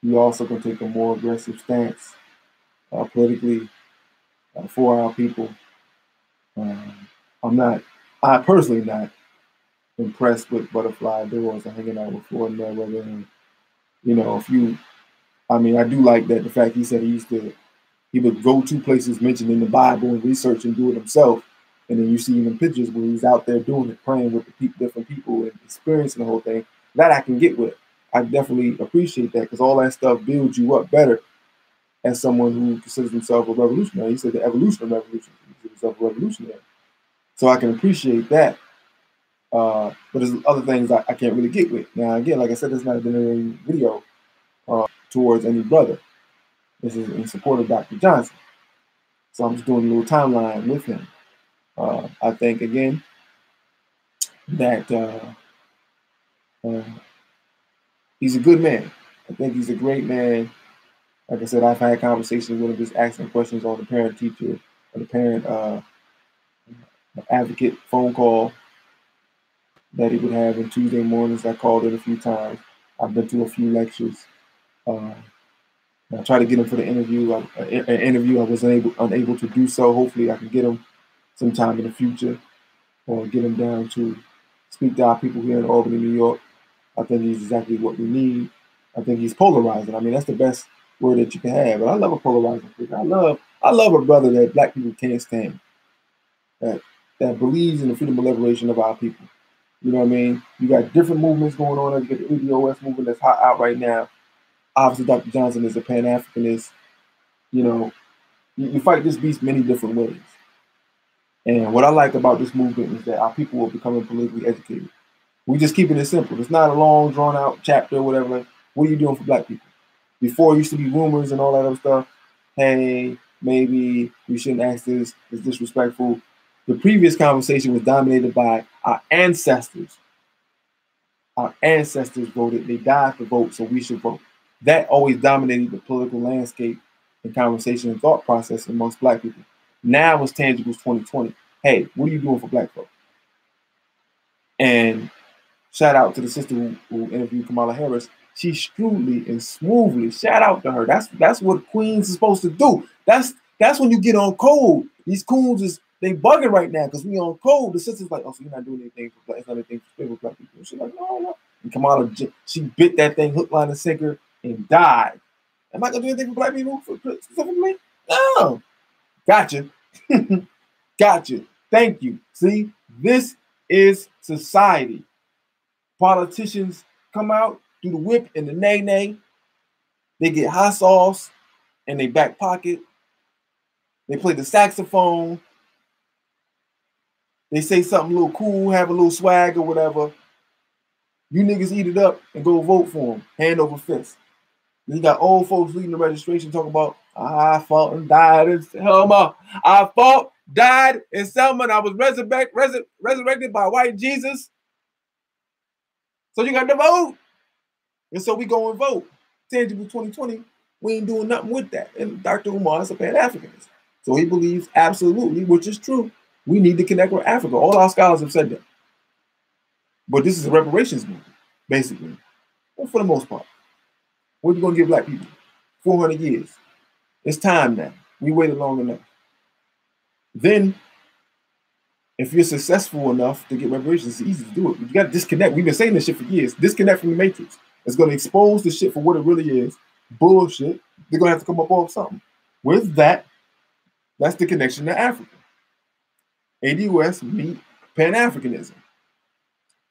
he also can take a more aggressive stance politically for our people. I personally not impressed with butterfly doors and hanging out with Floyd Mayweather. And, I do like that the fact he said he would go to places mentioned in the Bible and research and do it himself. And then you see him in pictures where he's out there doing it, praying with the different people and experiencing the whole thing. That I can get with. I definitely appreciate that because all that stuff builds you up better as someone who considers himself a revolutionary. He said the evolution of revolution. He considers himself a revolutionary. So I can appreciate that. But there's other things I can't really get with. Now, again, like I said, it's not a denigrating video towards any brother. This is in support of Dr. Johnson. So I'm just doing a little timeline with him. I think, again, that he's a good man. I think he's a great man. Like I said, I've had conversations with him just asking questions on the parent-teacher or the parent advocate phone call that he would have on Tuesday mornings. I called it a few times. I've been to a few lectures. I tried to get him for the interview. I was unable to do so. Hopefully, I can get him sometime in the future, or get him down to speak to our people here in Albany, New York. I think he's exactly what we need. I think he's polarizing. I mean, that's the best word that you can have. But I love a polarizing figure. I love a brother that Black people can't stand. That believes in the freedom of liberation of our people. You know what I mean? You got different movements going on. You got the ADOS movement that's hot out right now. Obviously, Dr. Johnson is a Pan-Africanist. You fight this beast many different ways. And what I like about this movement is that our people are becoming politically educated. We just keeping it simple. It's not a long, drawn-out chapter or whatever. Like, what are you doing for Black people? Before, it used to be rumors and all that other stuff. Hey, maybe we shouldn't ask this. It's disrespectful. The previous conversation was dominated by our ancestors. Our ancestors voted. They died to vote, so we should vote. That always dominated the political landscape and conversation and thought process amongst Black people. Now it's tangible 2020. Hey, what are you doing for Black folks? And shout out to the sister who interviewed Kamala Harris. She shrewdly and smoothly, shout out to her. That's what queens is supposed to do. That's when you get on code. These coons they bugging right now because we on code. The sister's like, oh, so you're not doing anything for Black, it's not anything for Black people. She's like, no. And Kamala, she bit that thing hook, line, and sinker and died. Am I gonna do anything for Black people specifically? No. Gotcha. Gotcha. Thank you. See, this is society. Politicians come out, do the whip and the nay-nay. They get hot sauce in their back pocket. They play the saxophone. They say something a little cool, have a little swag or whatever. You niggas eat it up and go vote for them, hand over fist. Then you got old folks leading the registration talking about, I fought and died in Selma. I fought, died in Selma, and I was resurrected by white Jesus. So you got to vote. And so we go and vote. Tangible 2020, we ain't doing nothing with that. And Dr. Umar is a Pan-Africanist. So he believes absolutely, which is true, we need to connect with Africa. All our scholars have said that. But this is a reparations movement, basically. Well, for the most part. What are you going to give Black people? 400 years. It's time now. We waited long enough. Then, if you're successful enough to get reparations, it's easy to do it. But you got to disconnect. We've been saying this shit for years. Disconnect from the matrix. It's going to expose the shit for what it really is. Bullshit. They're going to have to come up with something. With that, that's the connection to Africa. ADOS meet Pan-Africanism.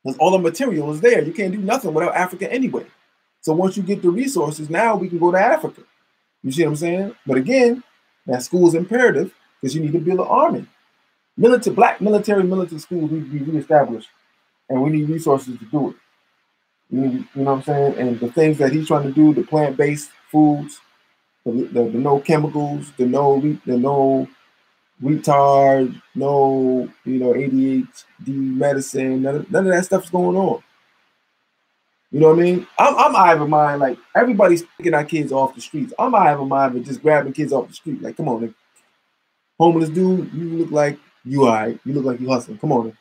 Because all the material is there. You can't do nothing without Africa anyway. So once you get the resources, now we can go to Africa. You see what I'm saying? But again, that school is imperative because you need to build an army. Black military schools need to be reestablished. And we need resources to do it. You know what I'm saying? And the things that he's trying to do, the plant-based foods, the no chemicals, the no retard, no ADHD medicine, none of that stuff's going on. You know what I mean? I'm out of mind. Like, everybody's picking our kids off the streets. I'm out of mind with just grabbing kids off the street. Like, come on, nigga. Homeless dude, you look like you all right. You look like you hustling. Come on.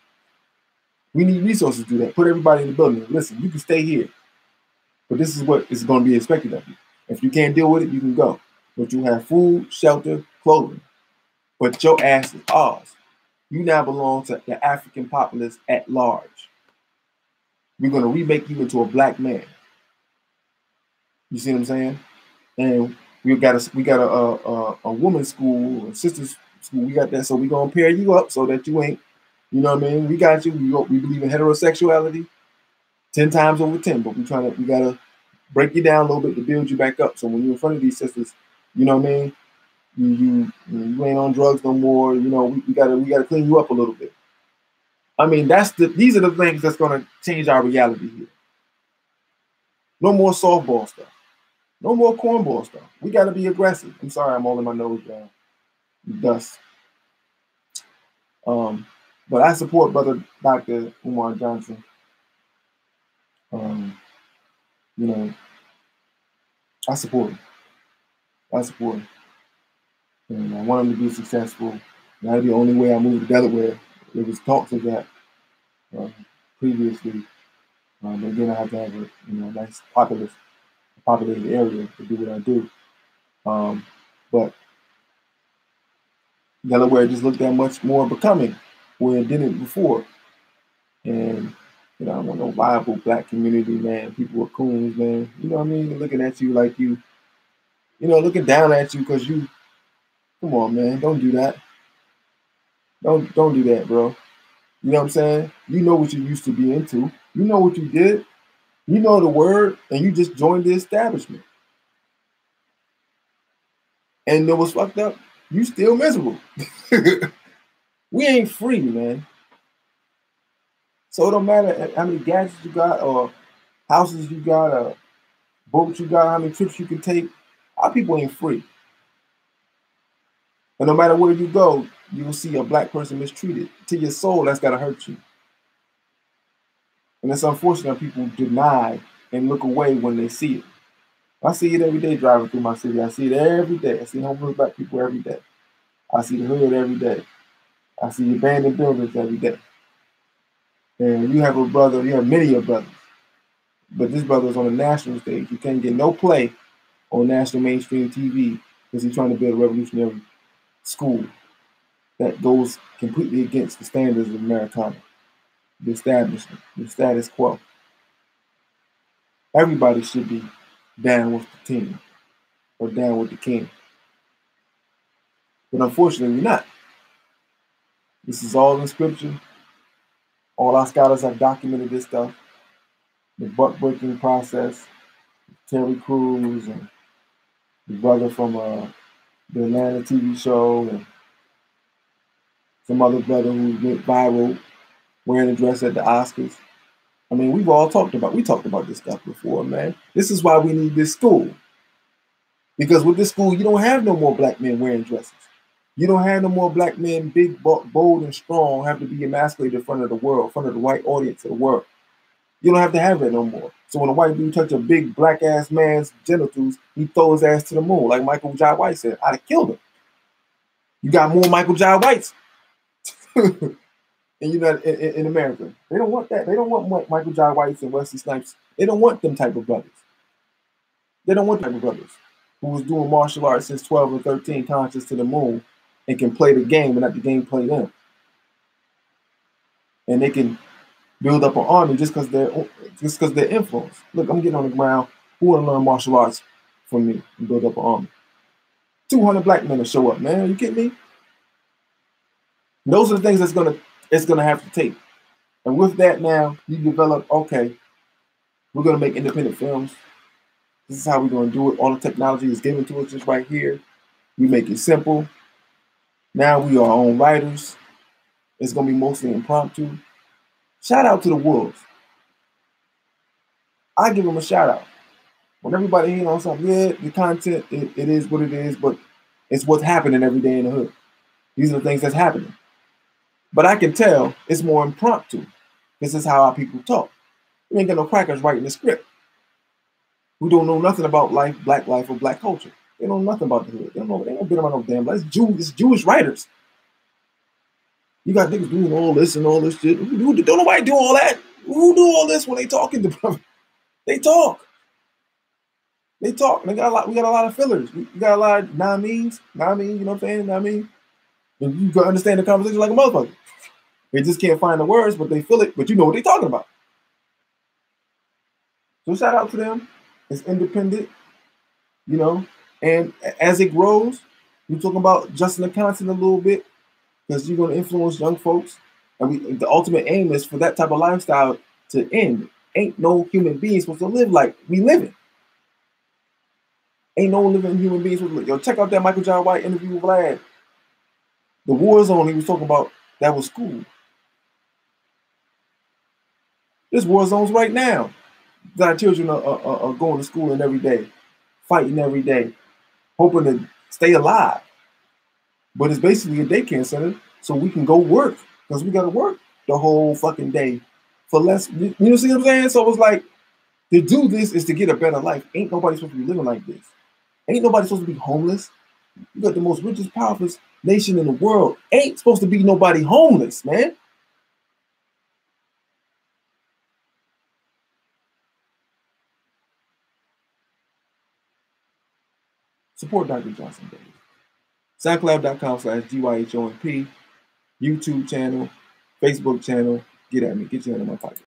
We need resources to do that. Put everybody in the building. Listen, you can stay here, but this is what is going to be expected of you. If you can't deal with it, you can go. But you have food, shelter, clothing. But your ass is ours. You now belong to the African populace at large. We're going to remake you into a black man. You see what I'm saying? And we got a woman's school, a sister's school. We got that, so we're going to pair you up so that you ain't, you know what I mean? We got you. We believe in heterosexuality 10 times over 10, but we got to break you down a little bit to build you back up. So when you're in front of these sisters, you know what I mean? You ain't on drugs no more. You know, we gotta clean you up a little bit. I mean, these are the things that's gonna change our reality here. No more softball stuff. No more cornball stuff. We gotta be aggressive. I'm sorry, I'm holding my nose down. Dust. But I support Brother Dr. Umar Johnson. You know, I support him. And I want him to be successful. That's the only way I moved to Delaware. There was talks of that previously. Again, I have to have a nice populated area to do what I do. But Delaware just looked that much more becoming where it didn't before. And I don't want no viable black community, man. People are coons, man. You know what I mean? They're looking at you like looking down at you because you. Come on, man. Don't do that. Don't do that, bro. You know what I'm saying? You know what you used to be into. You know what you did. You know the word, and you just joined the establishment. And it was fucked up. You still miserable. We ain't free, man. So it don't matter how many gadgets you got or houses you got or boats you got, how many trips you can take. Our people ain't free. And no matter where you go, you will see a black person mistreated. To your soul, that's got to hurt you. And it's unfortunate people deny and look away when they see it. I see it every day driving through my city. I see it every day. I see homeless black people every day. I see the hood every day. I see abandoned buildings every day. And you have a brother, you have many of brothers. But this brother is on a national stage. You can't get no play on national mainstream TV because he's trying to build a revolutionary school that goes completely against the standards of Americana, the establishment, the status quo. Everybody should be down with the team or down with the king. But unfortunately, we're not. This is all in scripture. All our scholars have documented this stuff. The buck-breaking process, Terry Crews and the brother from the Atlanta TV show and some other brother who went viral wearing a dress at the Oscars. I mean, we talked about this stuff before, man. This is why we need this school. Because with this school, you don't have no more black men wearing dresses. You don't have no more black men, big, bold, and strong, have to be emasculated in front of the world, in front of the white audience of the world. You don't have to have that no more. So when a white dude touch a big black-ass man's genitals, he throw his ass to the moon. Like Michael Jai White said, I'd have killed him. You got more Michael Jai Whites and in America. They don't want that. They don't want Michael Jai Whites and Wesley Snipes. They don't want them type of brothers. They don't want type of brothers who was doing martial arts since 12 or 13, conscious to the moon, and can play the game and not the game play them. And they can build up an army just because they're influence. Look, I'm getting on the ground. Who want to learn martial arts from me and build up an army? 200 black men will show up, man. Are you kidding me? Those are the things it's gonna have to take. And with that now, you develop, okay, we're gonna make independent films. This is how we're gonna do it. All the technology is given to us just right here. We make it simple. Now we are our own writers. It's gonna be mostly impromptu. Shout out to the Wolves. I give them a shout out. When everybody hate on something, yeah, the content, it is what it is, but it's what's happening every day in the hood. These are the things that's happening. But I can tell it's more impromptu. This is how our people talk. We ain't got no crackers writing the script. We don't know nothing about life, black or black culture. They know nothing about the hood. They don't been around no damn life. It's Jewish writers. You got niggas doing all this and all this shit. Don't nobody do all that. Who do all this when they talking to They talk. They talk. They got a lot. We got a lot of fillers. We got a lot of means. You know what I'm saying? And you can understand the conversation like a motherfucker. They just can't find the words, but they feel it. But you know what they're talking about. So shout out to them. It's independent, you know. And as it grows, we're talking about adjusting the content a little bit because you're going to influence young folks. And the ultimate aim is for that type of lifestyle to end. Ain't no human being supposed to live like we living. Ain't no living human being supposed to live. Yo, check out that Michael John White interview with Vlad. The war zone he was talking about, that was school. There's war zones right now. Our children are going to school and every day, fighting every day, hoping to stay alive. But it's basically a daycare center, so we can go work because we got to work the whole fucking day for less. You know what I'm saying? So it's like to do this is to get a better life. Ain't nobody supposed to be living like this. Ain't nobody supposed to be homeless. You got the most richest, powerful nation in the world. Ain't supposed to be nobody homeless, man. Support Dr. Johnson, baby. SoundCloud.com/GYHONP. YouTube channel, Facebook channel. Get at me. Get your hand in my pocket.